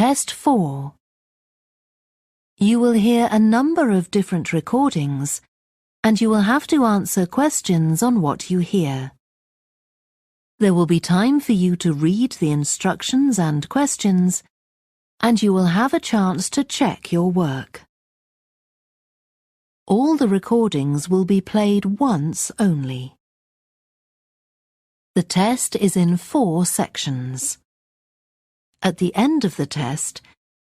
Test 4. You will hear a number of different recordings, and you will have to answer questions on what you hear. There will be time for you to read the instructions and questions, and you will have a chance to check your work. All the recordings will be played once only. The test is in 4 sections. At the end of the test,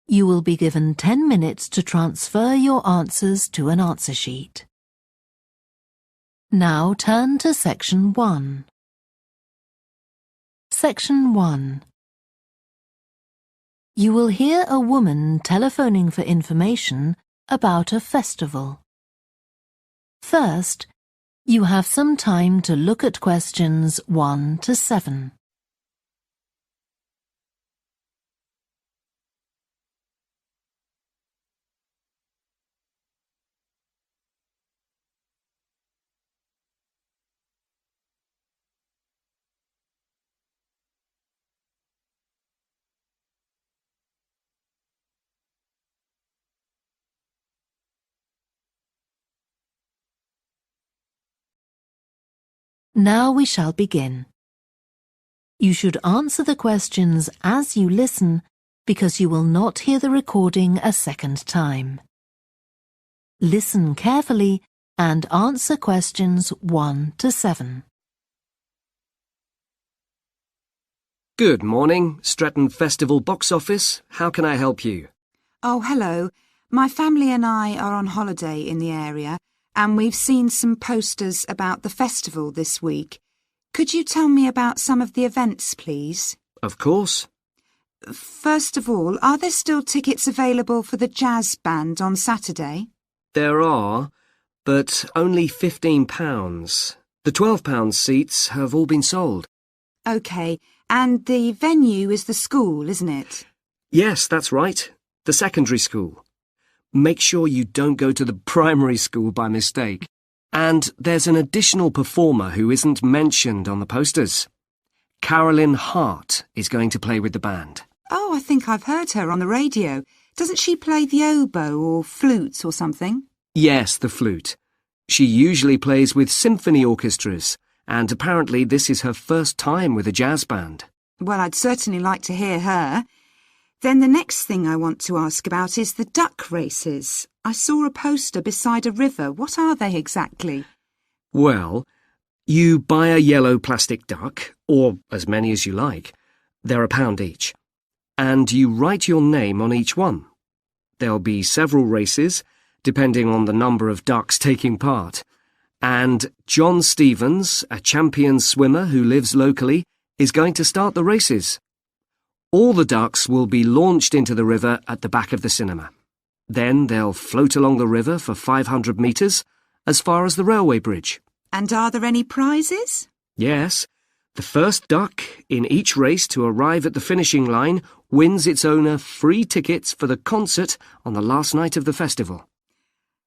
you will be given 10 minutes to transfer your answers to an answer sheet. Now turn to Section 1. Section 1. You will hear a woman telephoning for information about a festival. First, you have some time to look at questions 1 to 7. Now we shall begin. You should answer the questions as you listen because you will not hear the recording a second time. Listen carefully and answer questions 1 to 7. Good morning, Stretton Festival box office. How can I help you? Oh, hello. My family and I are on holiday in the area, and we've seen some posters about the festival this week. Could you tell me about some of the events, please? Of course. First of all, are there still tickets available for the jazz band on Saturday? There are, but only £15. The £12 seats have all been sold. OK, and the venue is the school, isn't it? Yes, that's right. The secondary school. Make sure you don't go to the primary school by mistake. And there's an additional performer who isn't mentioned on the posters. Carolyn Hart is going to play with the band. Oh, I think I've heard her on the radio. Doesn't she play the oboe or flute or something? Yes, the flute. She usually plays with symphony orchestras, and apparently this is her first time with a jazz band. Well, I'd certainly like to hear her. Then the next thing I want to ask about is the duck races. I saw a poster beside a river. What are they exactly? Well, you buy a yellow plastic duck, or as many as you like. They're £1 each. And you write your name on each one. There'll be several races, depending on the number of ducks taking part. And John Stevens, a champion swimmer who lives locally, is going to start the races. All the ducks will be launched into the river at the back of the cinema. Then they'll float along the river for 500 metres, as far as the railway bridge. And are there any prizes? Yes. The first duck in each race to arrive at the finishing line wins its owner free tickets for the concert on the last night of the festival.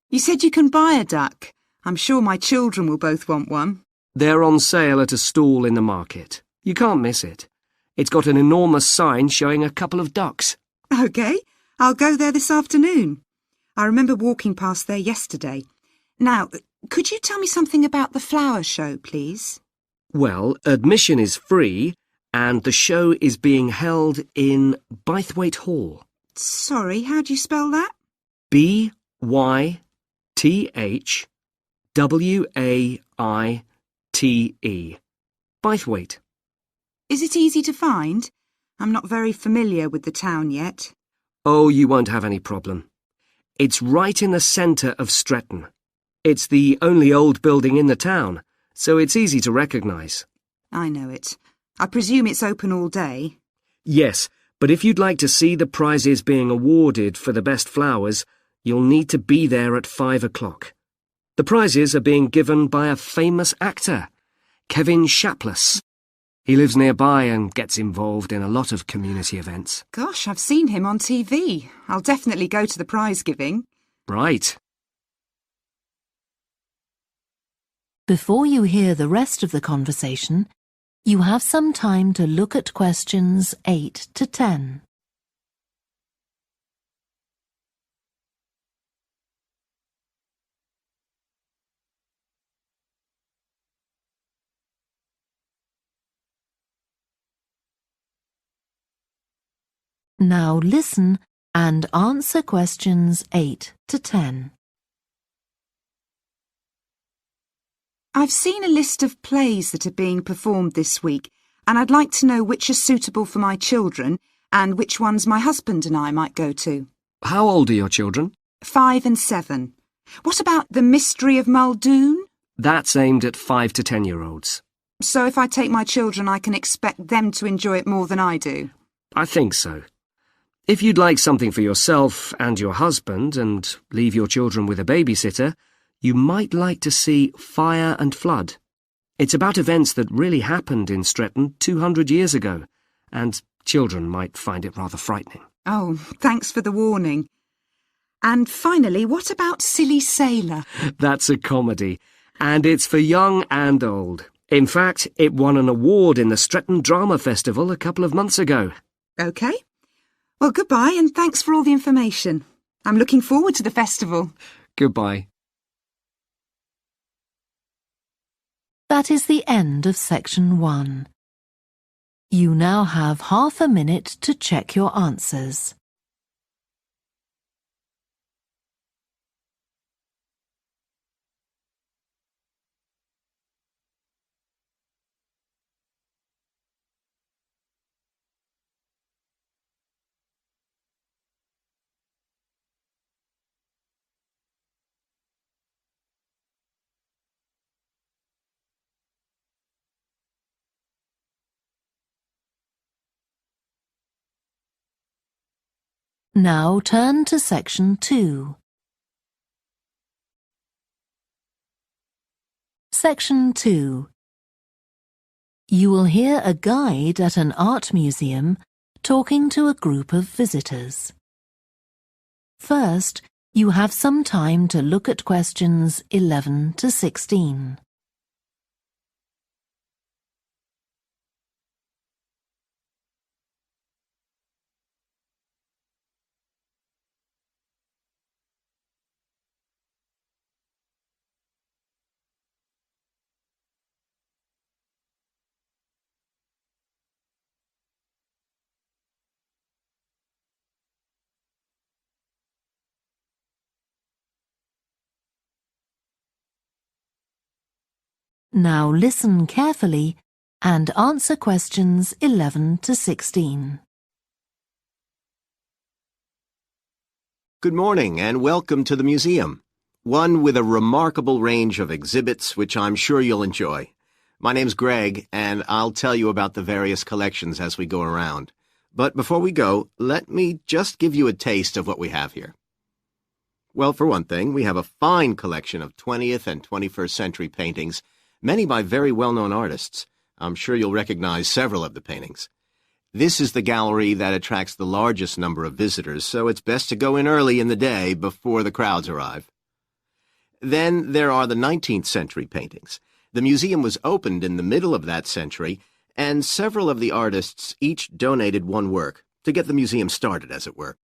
You said you can buy a duck. I'm sure my children will both want one. They're on sale at a stall in the market. You can't miss it. It's got an enormous sign showing a couple of ducks. OK, I'll go there this afternoon. I remember walking past there yesterday. Now, could you tell me something about the flower show, please? Well, admission is free, and the show is being held in Bythwaite Hall. Sorry, how do you spell that? Bythwaite. Bythwaite. Is it easy to find? I'm not very familiar with the town yet. Oh, you won't have any problem. It's right in the centre of Stretton. It's the only old building in the town, so it's easy to recognise. I know it. I presume it's open all day. Yes, but if you'd like to see the prizes being awarded for the best flowers, you'll need to be there at 5 o'clock. The prizes are being given by a famous actor, Kevin Shapless. He lives nearby and gets involved in a lot of community events. Gosh, I've seen him on TV. I'll definitely go to the prize giving. Right. Before you hear the rest of the conversation, you have some time to look at questions 8 to 10. Now listen and answer questions 8 to 10. I've seen a list of plays that are being performed this week, and I'd like to know which are suitable for my children and which ones my husband and I might go to. How old are your children? 5 and 7. What about The Mystery of Muldoon? That's aimed at 5 to 10-year-olds. So if I take my children, I can expect them to enjoy it more than I do? I think so. If you'd like something for yourself and your husband and leave your children with a babysitter, you might like to see Fire and Flood. It's about events that really happened in Stretton 200 years ago, and children might find it rather frightening. Oh, thanks for the warning. And finally, what about Silly Sailor? That's a comedy, and it's for young and old. In fact, it won an award in the Stretton Drama Festival a couple of months ago. OK. Well, goodbye and thanks for all the information. I'm looking forward to the festival. Goodbye. That is the end of section 1. You now have half a minute to check your answers. Now turn to section 2. Section 2. You will hear a guide at an art museum talking to a group of visitors. First, you have some time to look at questions 11 to 16. Now listen carefully and answer questions 11 to 16. Good morning and welcome to the museum, one with a remarkable range of exhibits which I'm sure you'll enjoy. My name's Greg and I'll tell you about the various collections as we go around. But before we go, let me just give you a taste of what we have here. Well, for one thing, we have a fine collection of 20th and 21st century paintings, many by very well-known artists. I'm sure you'll recognize several of the paintings. This is the gallery that attracts the largest number of visitors, so it's best to go in early in the day before the crowds arrive. Then there are the 19th century paintings. The museum was opened in the middle of that century, and several of the artists each donated one work to get the museum started, as it were.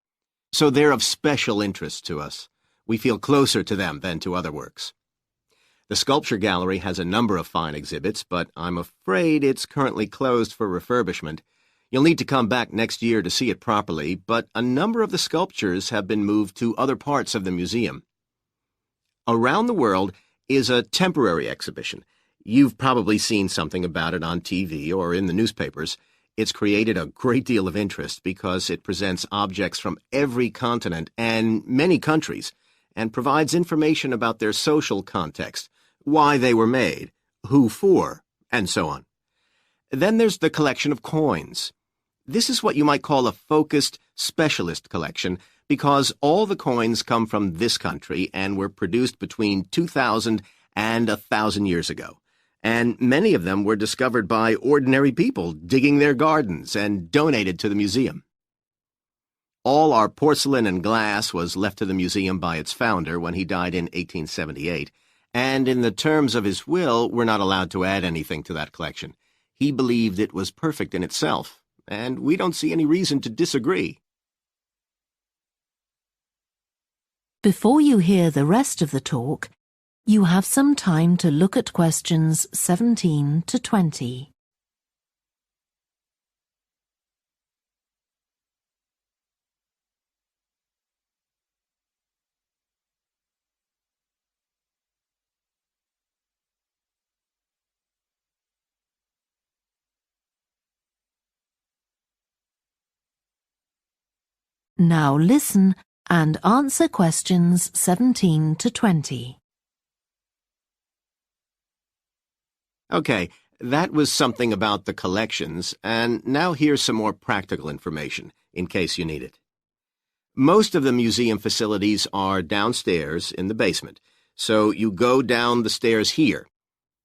So they're of special interest to us. We feel closer to them than to other works. The Sculpture Gallery has a number of fine exhibits, but I'm afraid it's currently closed for refurbishment. You'll need to come back next year to see it properly, but a number of the sculptures have been moved to other parts of the museum. Around the World is a temporary exhibition. You've probably seen something about it on TV or in the newspapers. It's created a great deal of interest because it presents objects from every continent and many countries, and provides information about their social context, why they were made, who for, and so on. Then there's the collection of coins. This is what you might call a focused specialist collection because all the coins come from this country and were produced between 2,000 and 1,000 years ago. And many of them were discovered by ordinary people digging their gardens and donated to the museum. All our porcelain and glass was left to the museum by its founder when he died in 1878, and in the terms of his will, we're not allowed to add anything to that collection. He believed it was perfect in itself, and we don't see any reason to disagree. Before you hear the rest of the talk, you have some time to look at questions 17 to 20. Now listen and answer questions 17 to 20. Okay, that was something about the collections, and now here's some more practical information, in case you need it. Most of the museum facilities are downstairs in the basement, so you go down the stairs here.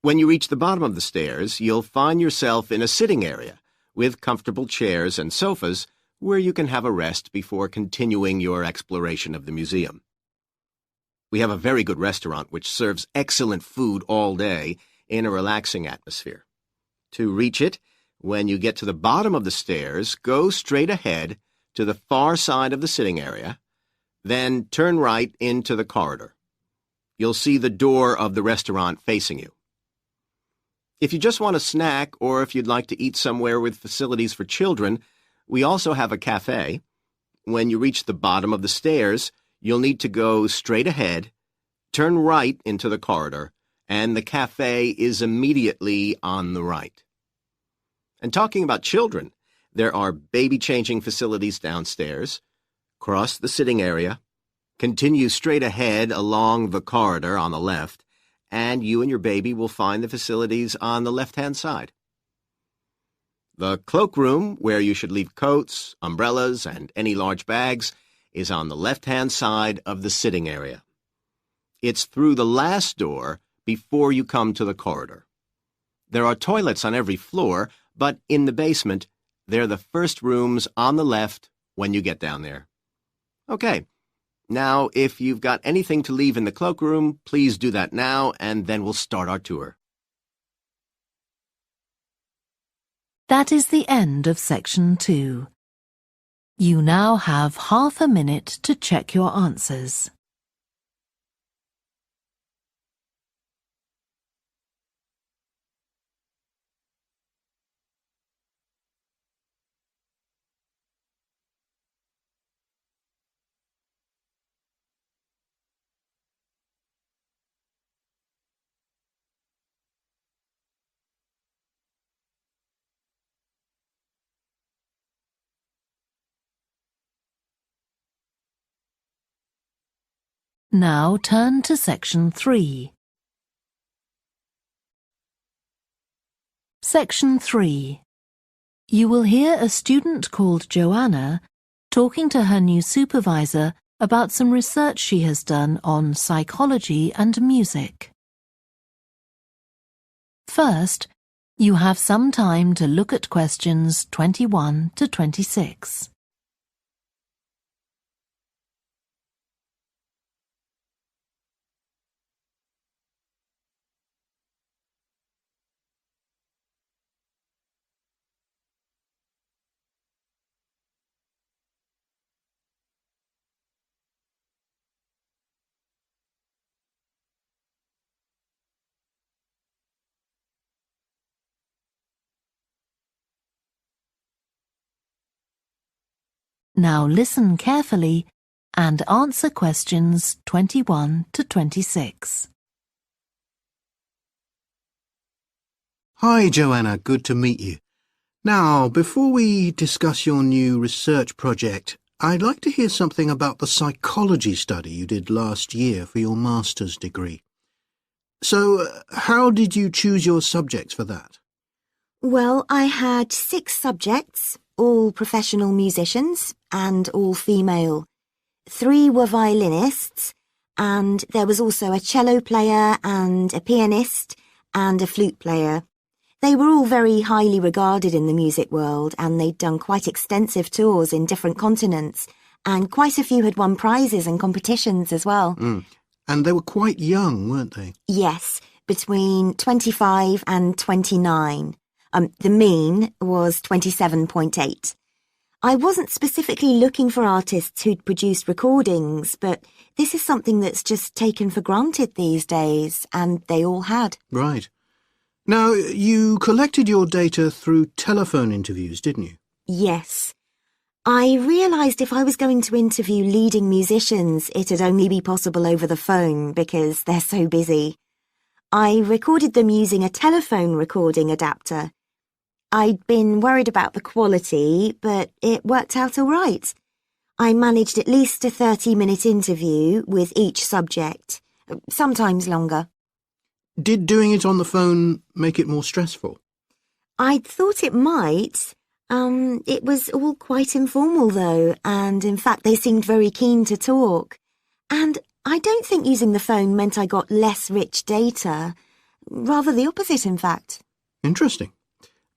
When you reach the bottom of the stairs, you'll find yourself in a sitting area with comfortable chairs and sofas where you can have a rest before continuing your exploration of the museum. We have a very good restaurant which serves excellent food all day in a relaxing atmosphere. To reach it, when you get to the bottom of the stairs, go straight ahead to the far side of the sitting area, then turn right into the corridor. You'll see the door of the restaurant facing you. If you just want a snack or if you'd like to eat somewhere with facilities for children, we also have a cafe. When you reach the bottom of the stairs, you'll need to go straight ahead, turn right into the corridor, and the cafe is immediately on the right. And talking about children, there are baby-changing facilities downstairs. Cross the sitting area, continue straight ahead along the corridor on the left, and you and your baby will find the facilities on the left-hand side. The cloakroom, where you should leave coats, umbrellas, and any large bags, is on the left-hand side of the sitting area. It's through the last door before you come to the corridor. There are toilets on every floor, but in the basement, they're the first rooms on the left when you get down there. Okay, now if you've got anything to leave in the cloakroom, please do that now, and then we'll start our tour. That is the end of section 2. You now have half a minute to check your answers. Now turn to section 3. Section 3. You will hear a student called Joanna talking to her new supervisor about some research she has done on psychology and music. First, you have some time to look at questions 21 to 26. Now listen carefully and answer questions 21 to 26. Hi, Joanna. Good to meet you. Now, before we discuss your new research project, I'd like to hear something about the psychology study you did last year for your master's degree. So, how did you choose your subjects for that? Well, I had 6 subjects, all professional musicians and all female. 3 were violinists, and there was also a cello player and a pianist and a flute player. They were all very highly regarded in the music world, and they'd done quite extensive tours in different continents, and quite a few had won prizes and competitions as well. And they were quite young, weren't they? Yes, between 25 and 29. The mean was 27.8. I wasn't specifically looking for artists who'd produced recordings, but this is something that's just taken for granted these days, and they all had. Right. Now, you collected your data through telephone interviews, didn't you? Yes. I realised if I was going to interview leading musicians, it'd only be possible over the phone because they're so busy. I recorded them using a telephone recording adapter. I'd been worried about the quality, but it worked out all right. I managed at least a 30-minute interview with each subject, sometimes longer. Did doing it on the phone make it more stressful? I'd thought it might. It was all quite informal though, and in fact they seemed very keen to talk. And I don't think using the phone meant I got less rich data. Rather the opposite, in fact. Interesting.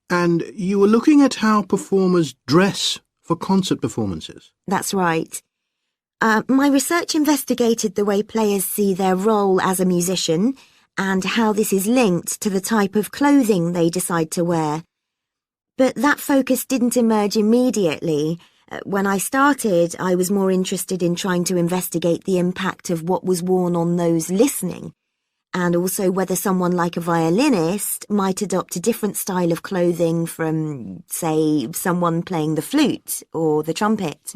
And you were looking at how performers dress for concert performances? That's right. My research investigated the way players see their role as a musician and how this is linked to the type of clothing they decide to wear. But that focus didn't emerge immediately. When I started, I was more interested in trying to investigate the impact of what was worn on those listening, and also whether someone like a violinist might adopt a different style of clothing from, say, someone playing the flute or the trumpet.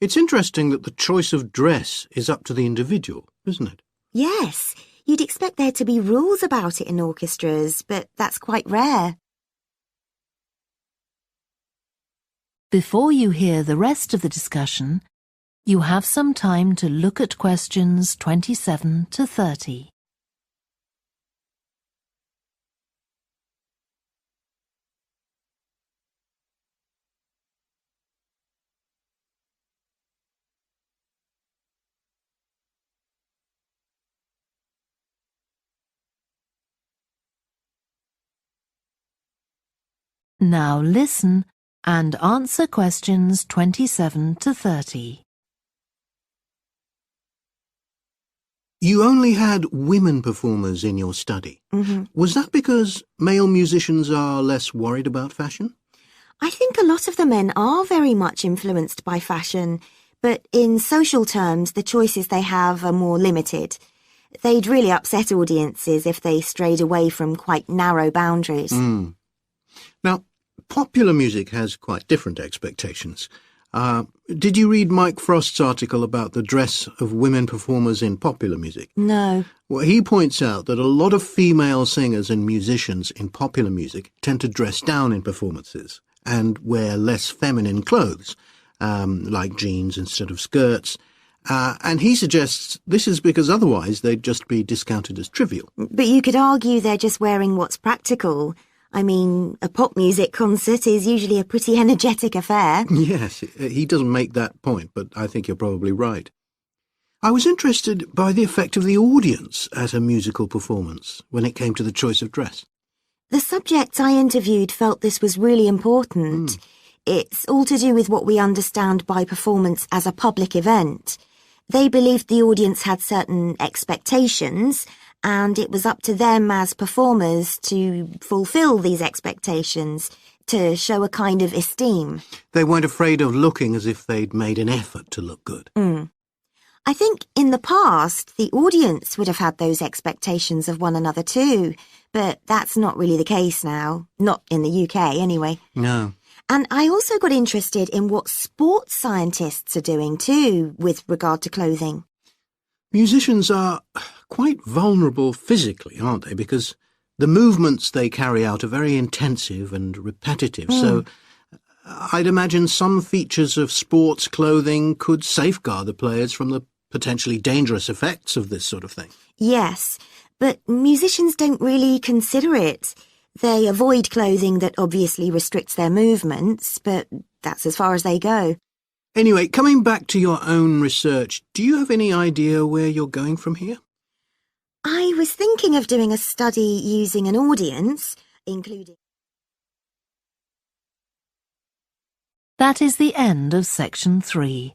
It's interesting that the choice of dress is up to the individual, isn't it? Yes, you'd expect there to be rules about it in orchestras, but that's quite rare. Before you hear the rest of the discussion, you have some time to look at questions 27 to 30. Now listen and answer questions 27 to 30. You only had women performers in your study. Was that because male musicians are less worried about fashion? I think a lot of the men are very much influenced by fashion, but in social terms, the choices they have are more limited. They'd really upset audiences if they strayed away from quite narrow boundaries. Now, popular music has quite different expectations. Did you read Mike Frost's article about the dress of women performers in popular music? No. Well, he points out that a lot of female singers and musicians in popular music tend to dress down in performances and wear less feminine clothes, like jeans instead of skirts. And he suggests this is because otherwise they'd just be discounted as trivial. But you could argue they're just wearing what's practical. I mean, a pop music concert is usually a pretty energetic affair. Yes, he doesn't make that point, but I think you're probably right. I was interested by the effect of the audience at a musical performance when it came to the choice of dress. The subjects I interviewed felt this was really important. It's all to do with what we understand by performance as a public event. They believed the audience had certain expectations, and it was up to them as performers to fulfill these expectations, to show a kind of esteem. They weren't afraid of looking as if they'd made an effort to look good. I think in the past, the audience would have had those expectations of one another too, but that's not really the case now. Not in the UK, anyway. No. And I also got interested in what sports scientists are doing too, with regard to clothing. Musicians are quite vulnerable physically, aren't they? Because the movements they carry out are very intensive and repetitive. So I'd imagine some features of sports clothing could safeguard the players from the potentially dangerous effects of this sort of thing. Yes, but musicians don't really consider it. They avoid clothing that obviously restricts their movements, but that's as far as they go. Anyway, coming back to your own research, do you have any idea where you're going from here? I was thinking of doing a study using an audience, including... That is the end of section 3.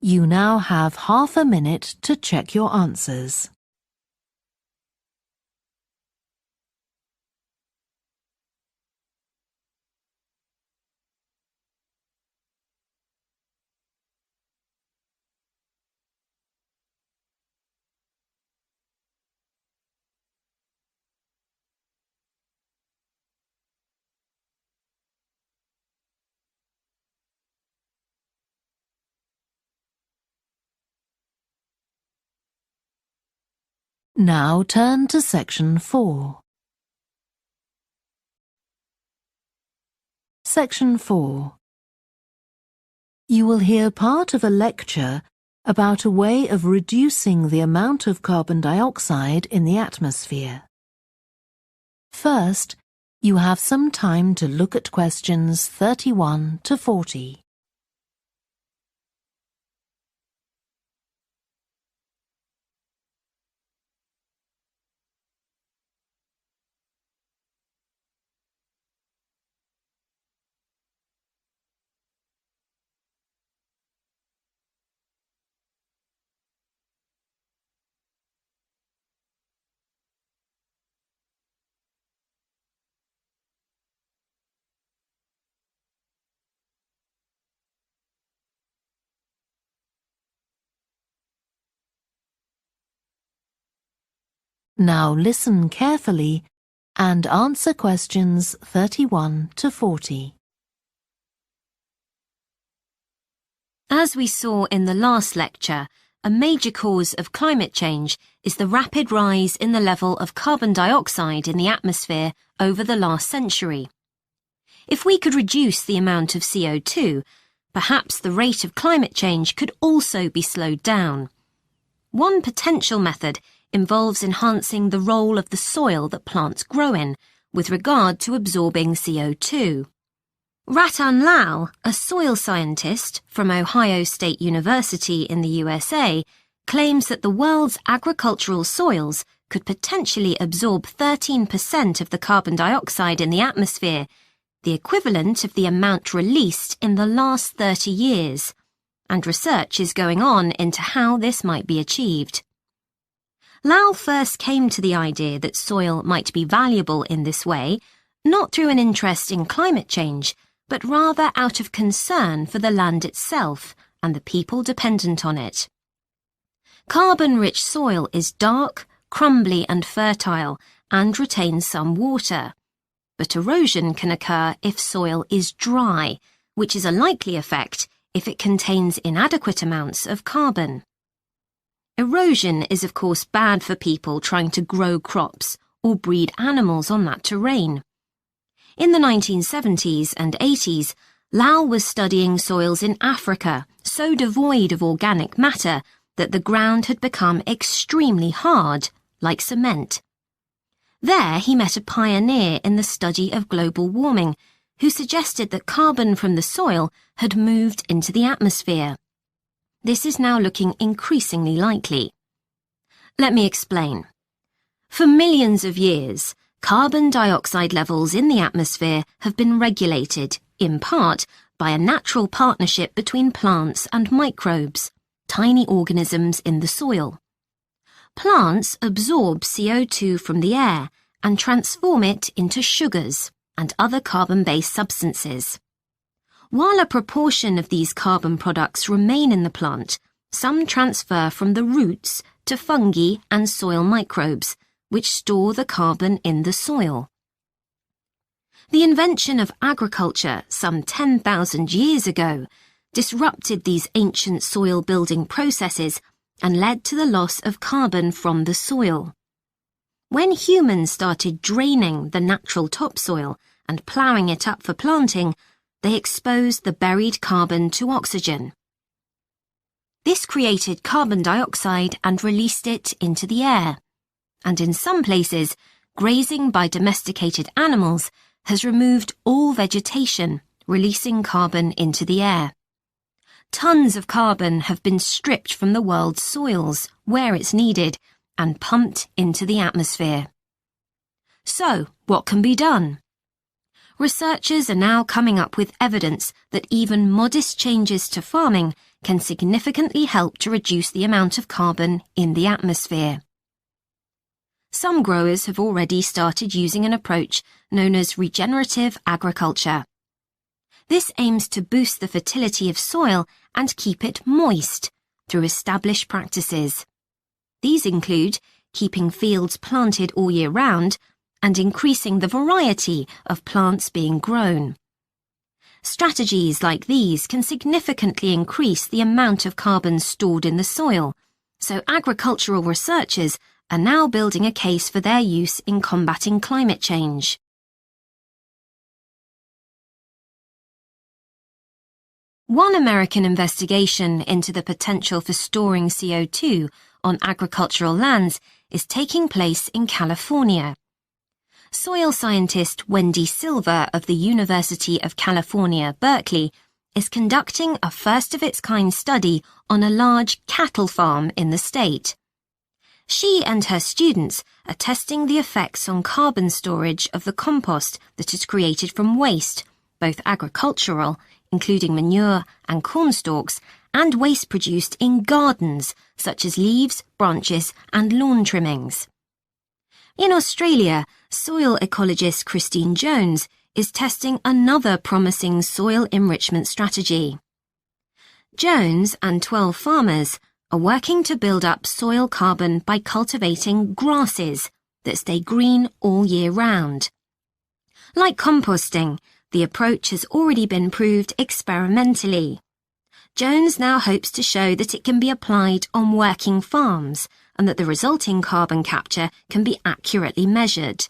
You now have half a minute to check your answers. Now turn to section 4. Section 4. You You will hear part of a lecture about a way of reducing the amount of carbon dioxide in the atmosphere. First, you have some time to look at questions 31 to 40. Now listen carefully and answer questions 31 to 40. As we saw in the last lecture, a major cause of climate change is the rapid rise in the level of carbon dioxide in the atmosphere over the last century. If we could reduce the amount of CO2, perhaps the rate of climate change could also be slowed down. One potential method involves enhancing the role of the soil that plants grow in with regard to absorbing CO2. Ratan Lal, a soil scientist from Ohio State University in the USA, claims that the world's agricultural soils could potentially absorb 13% of the carbon dioxide in the atmosphere, the equivalent of the amount released in the last 30 years, and research is going on into how this might be achieved. Lal first came to the idea that soil might be valuable in this way, not through an interest in climate change, but rather out of concern for the land itself and the people dependent on it. Carbon-rich soil is dark, crumbly and fertile and retains some water. But erosion can occur if soil is dry, which is a likely effect if it contains inadequate amounts of carbon. Erosion is of course bad for people trying to grow crops or breed animals on that terrain. In the 1970s and 80s, Lal was studying soils in Africa so devoid of organic matter that the ground had become extremely hard, like cement. There he met a pioneer in the study of global warming, who suggested that carbon from the soil had moved into the atmosphere. This is now looking increasingly likely. Let me explain. For millions of years, carbon dioxide levels in the atmosphere have been regulated, in part, by a natural partnership between plants and microbes, tiny organisms in the soil. Plants absorb CO2 from the air and transform it into sugars and other carbon-based substances. While a proportion of these carbon products remain in the plant, some transfer from the roots to fungi and soil microbes, which store the carbon in the soil. The invention of agriculture some 10,000 years ago disrupted these ancient soil-building processes and led to the loss of carbon from the soil. When humans started draining the natural topsoil and ploughing it up for planting, they exposed the buried carbon to oxygen. This created carbon dioxide and released it into the air. And in some places, grazing by domesticated animals has removed all vegetation, releasing carbon into the air. Tons of carbon have been stripped from the world's soils, where it's needed, and pumped into the atmosphere. So, what can be done? Researchers are now coming up with evidence that even modest changes to farming can significantly help to reduce the amount of carbon in the atmosphere. Some growers have already started using an approach known as regenerative agriculture. This aims to boost the fertility of soil and keep it moist through established practices. These include keeping fields planted all year round and increasing the variety of plants being grown. Strategies like these can significantly increase the amount of carbon stored in the soil, so agricultural researchers are now building a case for their use in combating climate change. One American investigation into the potential for storing CO2 on agricultural lands is taking place in California. Soil scientist Wendy Silver of the University of California, Berkeley, is conducting a first-of-its-kind study on a large cattle farm in the state. She and her students are testing the effects on carbon storage of the compost that is created from waste, both agricultural, including manure and corn stalks, and waste produced in gardens, such as leaves, branches, and lawn trimmings. In Australia, soil ecologist Christine Jones is testing another promising soil enrichment strategy. Jones and 12 farmers are working to build up soil carbon by cultivating grasses that stay green all year round. Like composting, the approach has already been proved experimentally. Jones now hopes to show that it can be applied on working farms and that the resulting carbon capture can be accurately measured.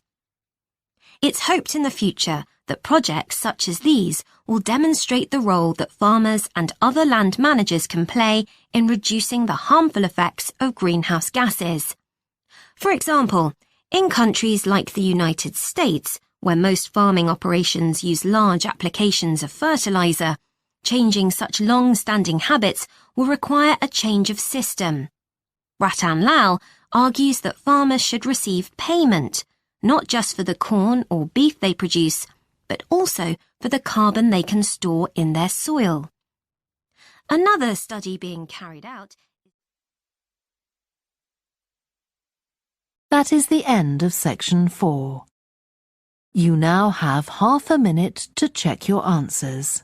It's hoped in the future that projects such as these will demonstrate the role that farmers and other land managers can play in reducing the harmful effects of greenhouse gases. For example, in countries like the United States, where most farming operations use large applications of fertilizer, changing such long-standing habits will require a change of system. Ratan Lal argues that farmers should receive payment, not just for the corn or beef they produce, but also for the carbon they can store in their soil. Another study being carried out. That is the end of section 4. You now have half a minute to check your answers.